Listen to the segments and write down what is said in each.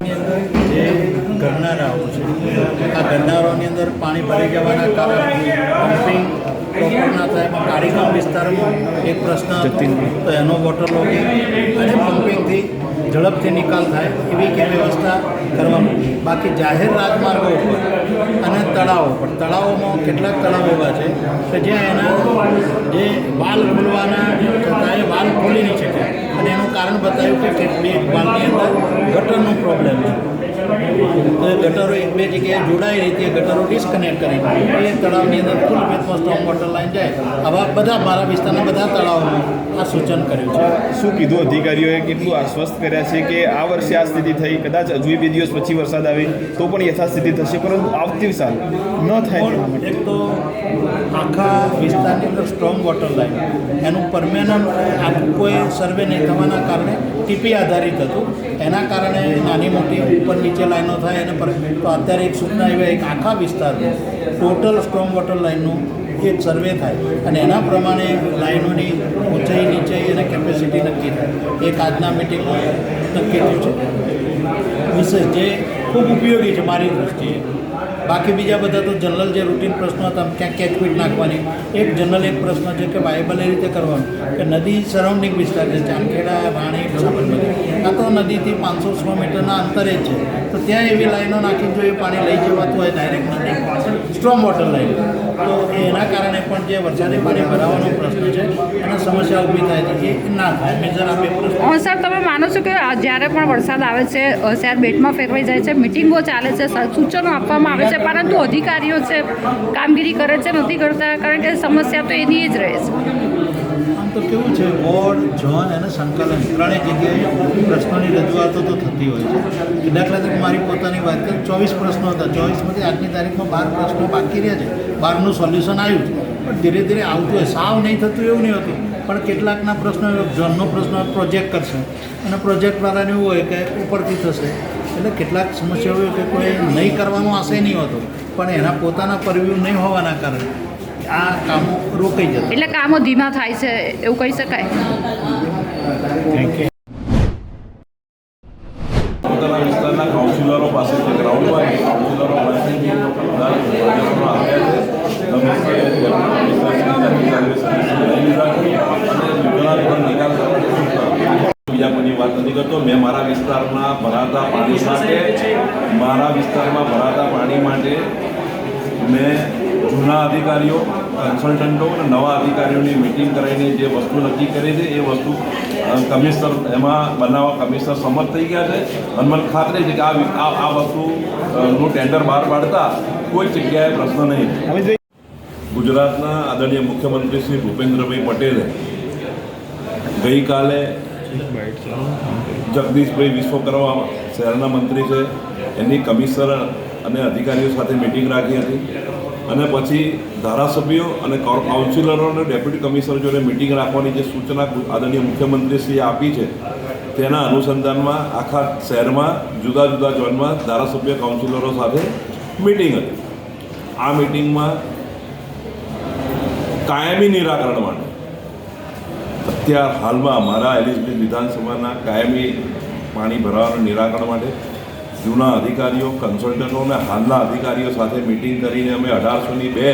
જે ગરનારાઓ છે આ ગરનારાઓની અંદર પાણી ભરી જવાના કારણે પમ્પિંગ પ્રોપર ના થાય. કાળીગામ વિસ્તારમાં એક પ્રશ્ન તો એનો વોટર લોગિંગ અને પમ્પિંગથી ઝડપથી નિકાલ થાય એવી કે વ્યવસ્થા કરવામાં. બાકી જાહેર રાજમાર્ગો ઉપર અને તળાવોમાં કેટલાક તળાવ એવા છે કે જ્યાં એના જે વાલ ખોલવાના છતાં એ વાલ ખોલી નહીં શકે અને એનું કારણ બતાવ્યું કે કેટલી વાલની અંદર ગટરનો પ્રોબ્લેમ છે. તો એ ગટરો એક બે જગ્યાએ જોડાઈ રીતે ગટરો ડિસ્કનેક્ટ કરી એ તળાવની અંદર ફૂલ વેથમાં સ્ટોમ વોટર લાઈન જાય. આવા બધા મારા વિસ્તારના બધા તળાવોમાં આ સૂચન કર્યું છે. શું કીધું અધિકારીઓએ, કેટલું આશ્વસ્ત કર્યા છે કે આ વર્ષે આ સ્થિતિ થઈ, કદાચ હજુ 2 દિવસ પછી વરસાદ આવે તો પણ યથાસ્થિતિ થશે, પરંતુ આવતી સાલ ન થાય? એક તો આખા વિસ્તારની અંદર સ્ટ્રોંગ વોટર લાઈન એનું પરમેનન્ટ આખું કોઈ સર્વે નહીં થવાના કારણે ટીપી આધારિત હતું. એના કારણે નાની મોટી ઉપર નીચે લાઈનો થાય એને પર. તો અત્યારે એક સૂચના એવી એક આખા વિસ્તારમાં ટોટલ સ્ટ્રોંગ વોટર લાઈનનું એક સર્વે થાય અને એના પ્રમાણે લાઈનોની ઊંચાઈ નીચાઈ અને કેપેસિટી નક્કી થાય. એક આજના મિટિંગમાં નક્કી થયું છે વિશેષ જે ખૂબ ઉપયોગી છે મારી દૃષ્ટિએ. બાકી બીજા બધા તો જનરલ જે રૂટીન પ્રશ્નો હતા, ક્યાંક કેચપીટ નાખવાની, એક જનરલ એક પ્રશ્ન છે કે વાયબલ એ રીતે કરવાનું કે નદી સરાઉન્ડિંગ વિસ્તાર છે, ચાંદખેડા, વાણી, સાબરમતી, આ તો નદીથી 500-600 મીટરના અંતરે જ છે. તો ત્યાં એવી લાઈનો નાખી જો એ પાણી લઈ જવાતું હોય ડાયરેક્ટ નદી સ્ટ્રોંગ વોટર લાઈન, તો એના કારણે પણ જે વરસાદી પાણી ભરાવાનો પ્રશ્ન છે અને સમસ્યા ઊભી થાય છે એ ના થાય. મેજર આ બે પ્રશ્નો. સર, તમે માનો છો કે જ્યારે પણ વરસાદ આવે છે શહેર બેટમાં ફેરવાઈ જાય છે, મિટિંગો ચાલે છે, સૂચનો આપવામાં આવે છે, પરંતુ અધિકારીઓ છે કામગીરી કરે છે નથી કરતા, કારણ કે સમસ્યા તો એની જ રહે છે. આમ તો કેવું છે, વોર્ડ, ઝોન અને સંકલન ત્રણેય જગ્યાએ પ્રશ્નોની રજૂઆતો તો થતી હોય છે. દાખલા તરીકે મારી પોતાની વાત કરીએ, 24 પ્રશ્નો હતા, 24માંથી આજની તારીખમાં 12 પ્રશ્નો બાકી રહ્યા છે. 12નું સોલ્યુશન આવ્યું છે, પણ ધીરે ધીરે આવતું હોય. સાવ નહીં થતું એવું નહીં હોતું, પણ કેટલાકના પ્રશ્નો, ઝોનનો પ્રશ્ન પ્રોજેક્ટ કરશે અને પ્રોજેક્ટવાળાને એવું હોય કે ઉપરથી થશે. એટલે કેટલાક સમસ્યાઓ હોય કે કોઈ નહીં કરવાનો આશય નહીં હોતો, પણ એના પોતાના પરવ્યૂ નહીં હોવાના કારણે આ કામો રોકાઈ જતા. એટલે કામો ધીમા થાય છે એવું કહી શકાય. Thank you. પોતાના વિસ્તારના કાઉન્સિલરો પાસેથી ગ્રાઉન્ડમાં કાઉન્સિલરો પાસેથી બીજા કોઈની વાત નથી કરતો. મેં મારા વિસ્તારમાં ભરાતા પાણી માટે મેં જૂના અધિકારીઓ, કન્સલ્ટન્ટો અને નવા અધિકારીઓની મિટિંગ કરાવીને જે વસ્તુ નક્કી કરી છે એ વસ્તુ કમિશનર એમાં બનાવવા કમિશનર સંમત થઈ ગયા છે. અને મને ખાતરી છે કે આ વસ્તુનું ટેન્ડર બહાર પાડતા કોઈ જગ્યાએ પ્રશ્ન નહીં. ગુજરાતના આદરણીય મુખ્યમંત્રી શ્રી ભૂપેન્દ્રભાઈ પટેલે ગઈકાલે જગદીશભાઈ વિશ્વકર્મા શહેરના મંત્રી છે એની કમિશનર અને અધિકારીઓ સાથે મિટિંગ રાખી હતી અને પછી ધારાસભ્યો અને કાઉન્સિલરો અને ડેપ્યુટી કમિશનર જોડે મિટિંગ રાખવાની જે સૂચના આદરણીય મુખ્યમંત્રીશ્રીએ આપી છે તેના અનુસંધાનમાં આખા શહેરમાં જુદા જુદા ઝોનમાં ધારાસભ્ય કાઉન્સિલરો સાથે મિટિંગ હતી. આ મિટિંગમાં કાયમી નિરાકરણ માટે અત્યાર હાલમાં અમારા એલિઝબેથ વિધાનસભાના કાયમી પાણી ભરાવાના નિરાકરણ માટે જૂના અધિકારીઓ, કન્સલ્ટન્ટો અને હાલના અધિકારીઓ સાથે મિટિંગ કરીને અમે 1802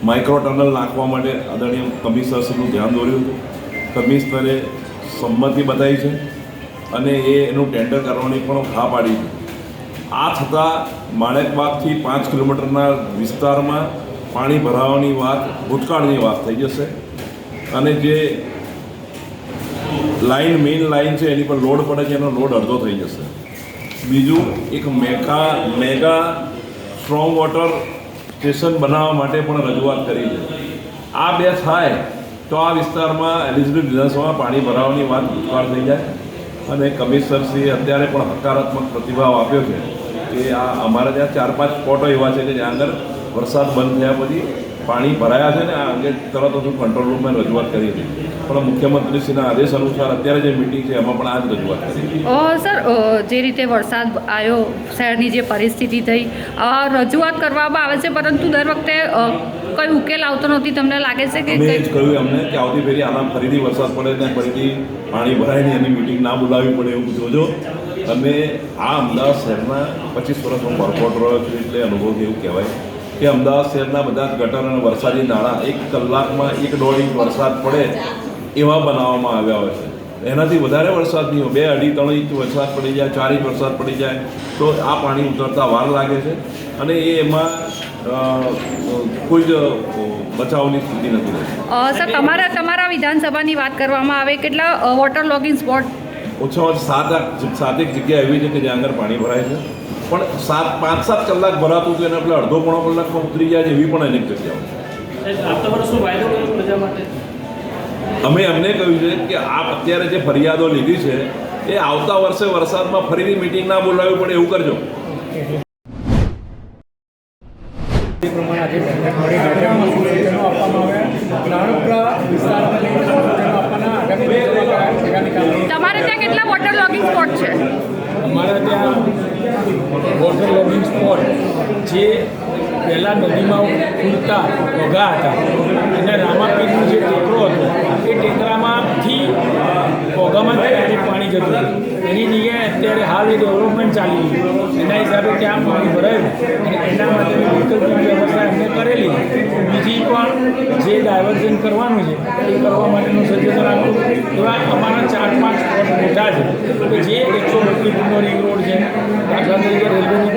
માઇક્રો ટનલ નાખવા માટે આદરણીય કમિશનરશ્રીનું ધ્યાન દોર્યું હતું. કમિશનરે સંમતિ બતાવી છે અને એનું ટેન્ડર કરવાની પણ હા પાડી છે. આ છતાં માણેકબાગથી 5 કિલોમીટરના વિસ્તારમાં પાણી ભરાવાની વાત ભૂતકાળની વાત થઈ જશે અને જે લાઈન મેઇન લાઈન છે એની પર લોડ પડે છે એનો લોડ અડધો થઈ જશે. બીજું એક મેગા સ્ટ્રોંગ વોટર સ્ટેશન બનાવવા માટે પણ રજૂઆત કરી છે. આ બે થાય તો આ વિસ્તારમાં એલિઝબેથ વિધાનસભામાં પાણી ભરાવાની વાત ભૂતકાળ થઈ જાય અને કમિશનરશ્રીએ અત્યારે પણ હકારાત્મક પ્રતિભાવ આપ્યો છે કે આ અમારા ત્યાં 4-5 સ્પોટો એવા છે કે જ્યાં આગળ વરસાદ બંધ થયા પછી પાણી ભરાયા છે ને આ અંગે તરત જ કંટ્રોલ રૂમમાં રજૂઆત કરી હતી. પણ મુખ્યમંત્રીશ્રીના આદેશ અનુસાર અત્યારે જે મિટિંગ છે એમાં પણ આ જ રજૂઆત કરી. સર, જે રીતે વરસાદ આવ્યો, શહેરની જે પરિસ્થિતિ થઈ, રજૂઆત કરવામાં આવે છે પરંતુ દર વખતે કોઈ ઉકેલ આવતો નથી. તમને લાગે છે કે મેં જ કહ્યું અમને કે આવતી ફેરી આનામ ફરીથી વરસાદ પડે ને ફરીથી પાણી ભરાય ને એની મિટિંગ ના બોલાવવી પડે એવું જોજો. અને આ અમદાવાદ શહેરના 25 વર્ષનો કોર્પોરેટર રહ્યો છું એટલે અનુભવથી એવું કહેવાય કે અમદાવાદ શહેરના બધા જ ગટર અને વરસાદી નાળા 1 કલાકમાં 1-1.5 ઇંચ વરસાદ પડે એવા બનાવવામાં આવ્યા હોય છે. એનાથી વધારે વરસાદ નહીં હોય, 2, 2.5, 3 ઇંચ વરસાદ પડી જાય, 4 ઇંચ વરસાદ પડી જાય તો આ પાણી ઉતરતા વાર લાગે છે અને એમાં કોઈ જ બચાવની સ્થિતિ નથી રહેતી. સર તમારા વિધાનસભાની વાત કરવામાં આવે કેટલા વોટર લોગિંગ સ્પોટ? ઓછામાં ઓછા 7 જગ્યા એવી છે કે જ્યાં આગળ પાણી ભરાય છે, પણ 5-7 કલાક ભરાતું હતું એને આપણે અડધો-પોણો કલાકમાં ઉતરી જાય એવી પણ અનેક જગ્યાઓ છે. આવતા વર્ષનો વાયદો કર્યો પ્રજા માટે અમે એમને કહ્યું છે કે આપ અત્યારે જે ફરિયાદો લીધી છે એ આવતા વર્ષે વરસાદમાં ફરીથી મિટિંગ ના બોલાવવી પડે એવું કરજો. એ પ્રમાણે આજે બેઠક મળી, બેઠકમાં સૂચનો આપવામાં આવ્યા, નાણપરા વિસ્તારમાં લઈને સૂચનો આપવાના આગામી દિવસોમાં આગામી કામગીરી. તમારે ત્યાં કેટલા વોટર લોગિંગ સ્પોટ છે? અમારા ત્યાં વોટર લોગિંગ સ્પોટ જે પહેલાં નદીમાં ખુલતા વગા હતા અને રામાપીરનો જે ટેકરો હતો એ ટેકરામાંથી વગામાં પાણી જતું હતું. એની જગ્યાએ અત્યારે હાલ એ ડેવલપમેન્ટ ચાલી રહ્યું, એના હિસાબે ત્યાં પાણી ભરાયું અને એના માટેની વૈકલ્પિક વ્યવસ્થા એમને કરેલી. બીજી પણ જે ડાયવર્ઝન કરવાનું છે એ કરવા માટેનું સજેશન આપ્યું. એવા અમારા 4-5 સ્પોટ મોટા છે કે જે 132 ફૂટનો રિંગ રોડ છે, દાખલા તરીકે રેલવેની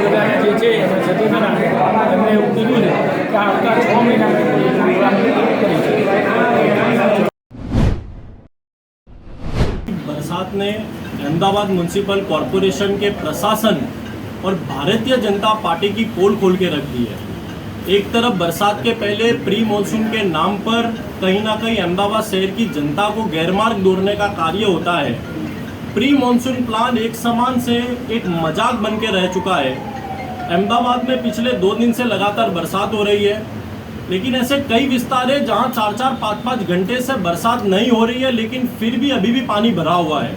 બધાને જે છે એમને સજેશન આપ્યું. એમને એવું કીધું છે કે આવતા 6 મહિનામાં પ્રોગ્રામ કરી છે. बरसात ने अहमदाबाद म्यूनसिपल कॉरपोरेशन के प्रशासन और भारतीय जनता पार्टी की पोल खोल के रख दी है. एक तरफ बरसात के पहले प्री मानसून के नाम पर कहीं ना कहीं अहमदाबाद शहर की जनता को गैरमार्ग दौड़ने का कार्य होता है. प्री मानसून प्लान एक समान से एक मजाक बन के रह चुका है. अहमदाबाद में पिछले 2 दिन से लगातार बरसात हो रही है, लेकिन ऐसे कई विस्तार है जहां 4-4, 5-5 घंटे से बरसात नहीं हो रही है, लेकिन फिर भी अभी भी पानी भरा हुआ है.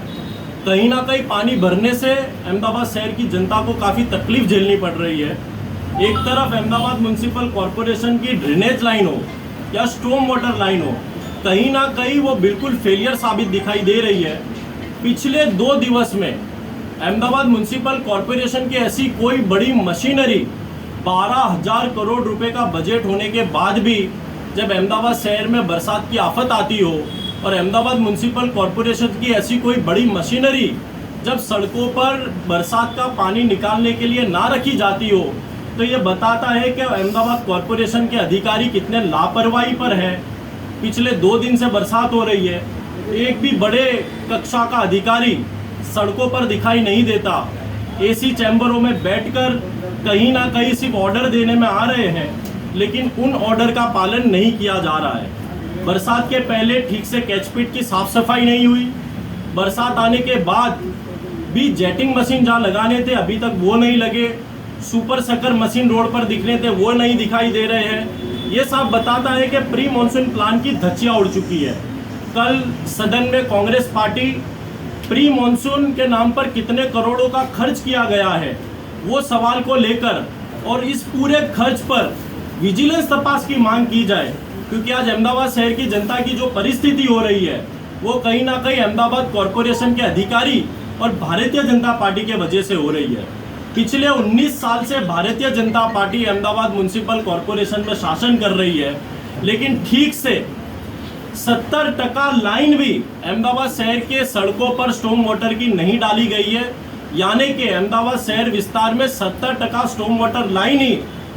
कहीं ना कहीं पानी भरने से अहमदाबाद शहर की जनता को काफ़ी तकलीफ झेलनी पड़ रही है. एक तरफ अहमदाबाद म्यूनसिपल कॉरपोरेशन की ड्रेनेज लाइन हो या स्टॉर्म वाटर लाइन हो, कहीं ना कहीं वो बिल्कुल फेलियर साबित दिखाई दे रही है. पिछले 2 दिवस में अहमदाबाद म्यूनसिपल कॉरपोरेशन की ऐसी कोई बड़ी मशीनरी 12,000 करोड़ रुपए का बजट होने के बाद भी जब अहमदाबाद शहर में बरसात की आफत आती हो और अहमदाबाद म्यूनसिपल कॉरपोरेशन की ऐसी कोई बड़ी मशीनरी जब सड़कों पर बरसात का पानी निकालने के लिए ना रखी जाती हो, तो ये बताता है कि अहमदाबाद कॉरपोरेशन के अधिकारी कितने लापरवाही पर है. पिछले 2 दिन से बरसात हो रही है, एक भी बड़े कक्षा का अधिकारी सड़कों पर दिखाई नहीं देता. एसी चैम्बरों में बैठकर कहीं ना कहीं सिर्फ ऑर्डर देने में आ रहे हैं, लेकिन उन ऑर्डर का पालन नहीं किया जा रहा है. बरसात के पहले ठीक से कैचपिट की साफ सफाई नहीं हुई. बरसात आने के बाद भी जेटिंग मशीन जहाँ लगाने थे अभी तक वो नहीं लगे. सुपर सकर मशीन रोड पर दिखने थे वो नहीं दिखाई दे रहे हैं. ये सब बताता है कि प्री मानसून प्लान की धज्जियाँ उड़ चुकी है. कल सदन में कांग्रेस पार्टी प्री मानसून के नाम पर कितने करोड़ों का खर्च किया गया है वो सवाल को लेकर और इस पूरे खर्च पर विजिलेंस तपास की मांग की जाए, क्योंकि आज अहमदाबाद शहर की जनता की जो परिस्थिति हो रही है वो कहीं ना कहीं अहमदाबाद कॉरपोरेशन के अधिकारी और भारतीय जनता पार्टी के वजह से हो रही है. पिछले 19 साल से Bharatiya Janata party Ahmedabad municipal corporation में शासन कर रही है, लेकिन ठीक से 70% लाइन भी अहमदाबाद शहर के सड़कों पर स्टॉर्म वाटर की नहीं डाली गई है. यानी कि अहमदाबाद शहर विस्तार में 70% स्टॉर्म वाटर लाइन ही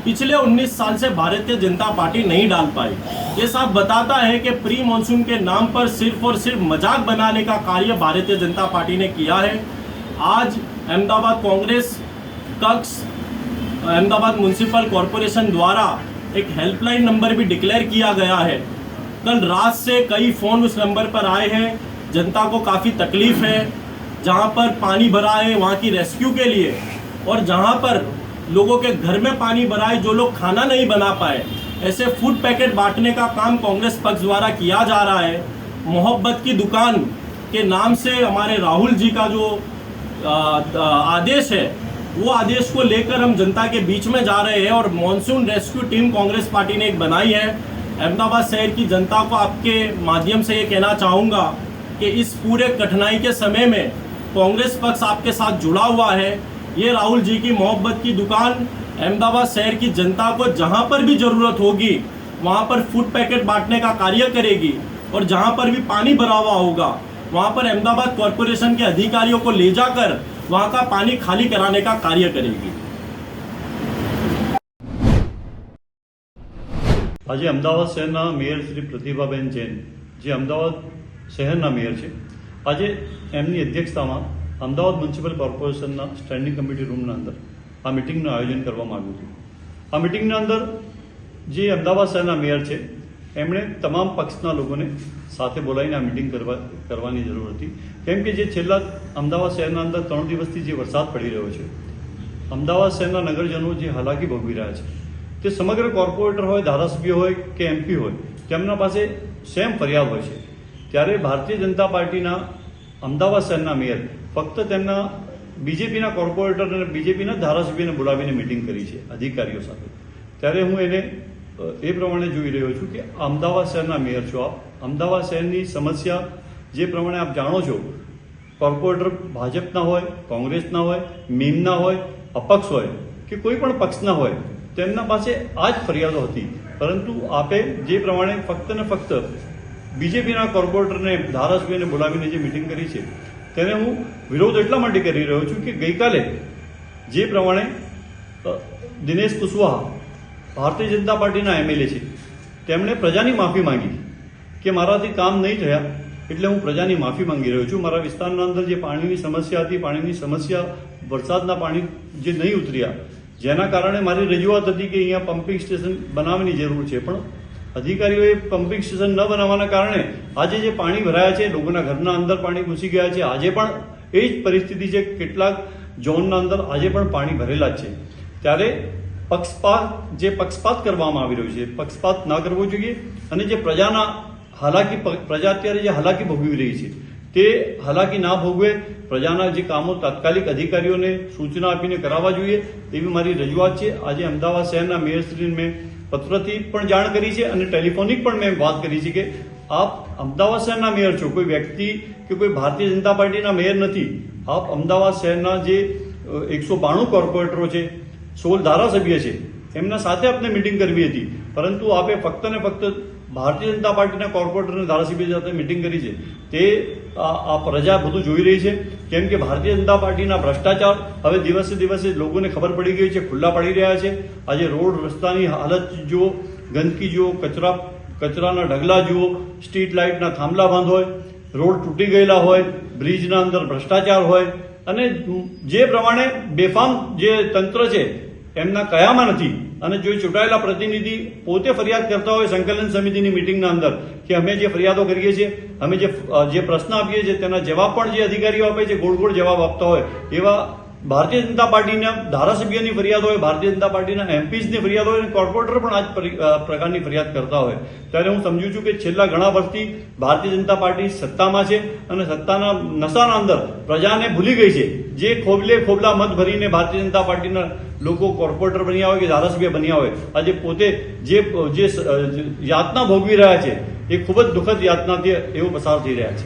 पिछले 19 साल से भारतीय जनता पार्टी नहीं डाल पाई. ये सब बताता है कि प्री मानसून के नाम पर सिर्फ और सिर्फ मजाक बनाने का कार्य भारतीय जनता पार्टी ने किया है. आज अहमदाबाद कांग्रेस कक्ष अहमदाबाद म्यूनसिपल कॉरपोरेशन द्वारा एक हेल्पलाइन नंबर भी डिक्लेयर किया गया है. कल रात से कई फ़ोन उस नंबर पर आए हैं. जनता को काफ़ी तकलीफ़ है. जहाँ पर पानी भरा है वहाँ की रेस्क्यू के लिए, और जहाँ पर लोगों के घर में पानी भरा है, जो लोग खाना नहीं बना पाए, ऐसे फूड पैकेट बांटने का काम कांग्रेस पक्ष द्वारा किया जा रहा है. मोहब्बत की दुकान के नाम से हमारे राहुल जी का जो आदेश है वो आदेश को लेकर हम जनता के बीच में जा रहे हैं. और monsoon rescue team Congress party ने एक बनाई है. अहमदाबाद शहर की जनता को आपके माध्यम से ये कहना चाहूँगा कि इस पूरे कठिनाई के समय में कांग्रेस पक्ष आपके साथ जुड़ा हुआ है, ये राहुल जी की मोहब्बत की दुकान अहमदाबाद शहर की जनता को जहां पर भी ज़रूरत होगी वहां पर फूड पैकेट बांटने का कार्य करेगी और जहां पर भी पानी भरा हुआ होगा वहां पर अहमदाबाद कॉरपोरेशन के अधिकारियों को ले जाकर वहां का पानी खाली कराने का कार्य करेगी। આજે અમદાવાદ શહેરના મેયર શ્રી પ્રતિભાબેન જૈન, જે અમદાવાદ શહેરના મેયર છે, આજે એમની અધ્યક્ષતામાં અમદાવાદ મ્યુનિસિપલ કોર્પોરેશનના સ્ટેન્ડિંગ કમિટી રૂમના અંદર આ મિટિંગનું આયોજન કરવામાં આવ્યું હતું. આ મિટિંગના અંદર જે અમદાવાદ શહેરના મેયર છે એમણે તમામ પક્ષના લોકોને સાથે બોલાવીને આ મિટિંગ કરવાની જરૂર હતી, કેમ કે જે છેલ્લા અમદાવાદ શહેરના અંદર 3 દિવસથી જે વરસાદ પડી રહ્યો છે, અમદાવાદ શહેરના નગરજનો જે હાલાકી ભોગવી રહ્યા છે, તે સમગ્ર કોર્પોરેટર હોય, ધારાસભ્ય હોય કે એમપી હોય, તેમના પાસે સેમ ફરિયાદ હોય છે. ત્યારે ભારતીય જનતા પાર્ટીના અમદાવાદ શહેરના મેયર ફક્ત તેમના બીજેપીના કોર્પોરેટર અને બીજેપીના ધારાસભ્યને બોલાવીને મિટિંગ કરી છે અધિકારીઓ સાથે. ત્યારે હું એને એ પ્રમાણે જોઈ રહ્યો છું કે અમદાવાદ શહેરના મેયર છો આપ, અમદાવાદ શહેરની સમસ્યા જે પ્રમાણે આપ જાણો છો, કોર્પોરેટર ભાજપના હોય, કોંગ્રેસના હોય, મીમના હોય, અપક્ષ હોય કે કોઈ પણ પક્ષના હોય, તેમના પાસે આ જ ફરિયાદો હતી. પરંતુ આપે જે પ્રમાણે ફક્ત ને ફક્ત બીજેપીના કોર્પોરેટરને, ધારાસભ્યને બોલાવીને જે મિટિંગ કરી છે તેને હું વિરોધ એટલા માટે કરી રહ્યો છું કે ગઈકાલે જે પ્રમાણે દિનેશ કુશવાહા ભારતીય જનતા પાર્ટીના એમએલએ છે, તેમણે પ્રજાની માફી માંગી કે મારાથી કામ નહીં થયા એટલે હું પ્રજાની માફી માંગી રહ્યો છું. મારા વિસ્તારના અંદર જે પાણીની સમસ્યા હતી, પાણીની સમસ્યા, વરસાદના પાણી જે નહીં ઉતર્યા, જેના કારણે મારી રજૂઆત હતી કે અહીંયા પમ્પિંગ સ્ટેશન બનાવવાની જરૂર છે, પણ અધિકારીઓએ પમ્પિંગ સ્ટેશન ન બનાવવાના કારણે આજે જે પાણી ભરાયા છે, લોકોના ઘરના અંદર પાણી ઘૂસી ગયા છે, આજે પણ એ જ પરિસ્થિતિ છે. કેટલાક ઝોનના અંદર આજે પણ પાણી ભરેલા જ છે. ત્યારે પક્ષપાત કરવામાં આવી રહ્યો છે, પક્ષપાત ના કરવો જોઈએ અને જે પ્રજા અત્યારે જે હાલાકી ભોગવી રહી છે તે હાલાકી ના ભોગવે, પ્રજાના જે કામો તાત્કાલિક અધિકારીઓને સૂચના આપીને કરાવવા જોઈએ એવી મારી રજૂઆત છે. આજે અમદાવાદ શહેરના મેયરશ્રીને મેં પત્રથી પણ જાણ કરી છે અને ટેલિફોનિક પણ મેં વાત કરી છે કે આપ અમદાવાદ શહેરના મેયર છો, કોઈ વ્યક્તિ કે કોઈ ભારતીય જનતા પાર્ટીના મેયર નથી. આપ અમદાવાદ શહેરના જે 192 કોર્પોરેટરો છે, 16 ધારાસભ્ય છે, એમના સાથે આપને મિટિંગ કરવી હતી, પરંતુ આપે ફક્ત ને ફક્ત ભારતીય જનતા પાર્ટીના કોર્પોરેટર અને ધારાસભ્ય સાથે મિટિંગ કરી છે. તે આ પ્રજા બધું જોઈ રહી છે, કેમ કે ભારતીય જનતા પાર્ટીના ભ્રષ્ટાચાર હવે દિવસે દિવસે લોકોને ખબર પડી ગઈ છે, ખુલ્લા પડી રહ્યા છે. આજે રોડ રસ્તાની હાલત જુઓ, ગંદકી જુઓ, કચરાના ઢગલા જુઓ, સ્ટ્રીટ લાઇટના થાંભલા બંધ હોય, રોડ તૂટી ગયેલા હોય, બ્રિજના અંદર ભ્રષ્ટાચાર હોય અને જે પ્રમાણે બેફામ જે તંત્ર છે એમના કયામાં નથી. અને જો ચૂંટાયેલા પ્રતિનિધિ પોતે ફરિયાદ કરતા હોય સંકલન સમિતિની મિટિંગના અંદર કે અમે જે ફરિયાદો કરીએ છીએ, અમે જે પ્રશ્ન આપીએ છીએ તેના જવાબ પણ જે અધિકારીઓ આપે છે ગોળ ગોળ જવાબ આપતા હોય, એવા ભારતીય જનતા પાર્ટીના ધારાસભ્યની ફરિયાદ હોય, ભારતીય જનતા પાર્ટીના એમપીસની ફરિયાદ હોય અને કોર્પોરેટર પણ આ જ પ્રકારની ફરિયાદ કરતા હોય, ત્યારે હું સમજુ છું કે છેલ્લા ઘણા વર્ષથી ભારતીય જનતા પાર્ટી સત્તામાં છે અને સત્તાના નશાના અંદર પ્રજાને ભૂલી ગઈ છે. જે ખોબલા મત ભરીને ભારતીય જનતા પાર્ટીના લોકો કોર્પોરેટર બન્યા હોય કે ધારાસભ્ય બન્યા હોય, આજે પોતે જે યાતના ભોગવી રહ્યા છે એ ખૂબ જ દુઃખદ યાતનાથી એવું પસાર થઈ રહ્યા છે.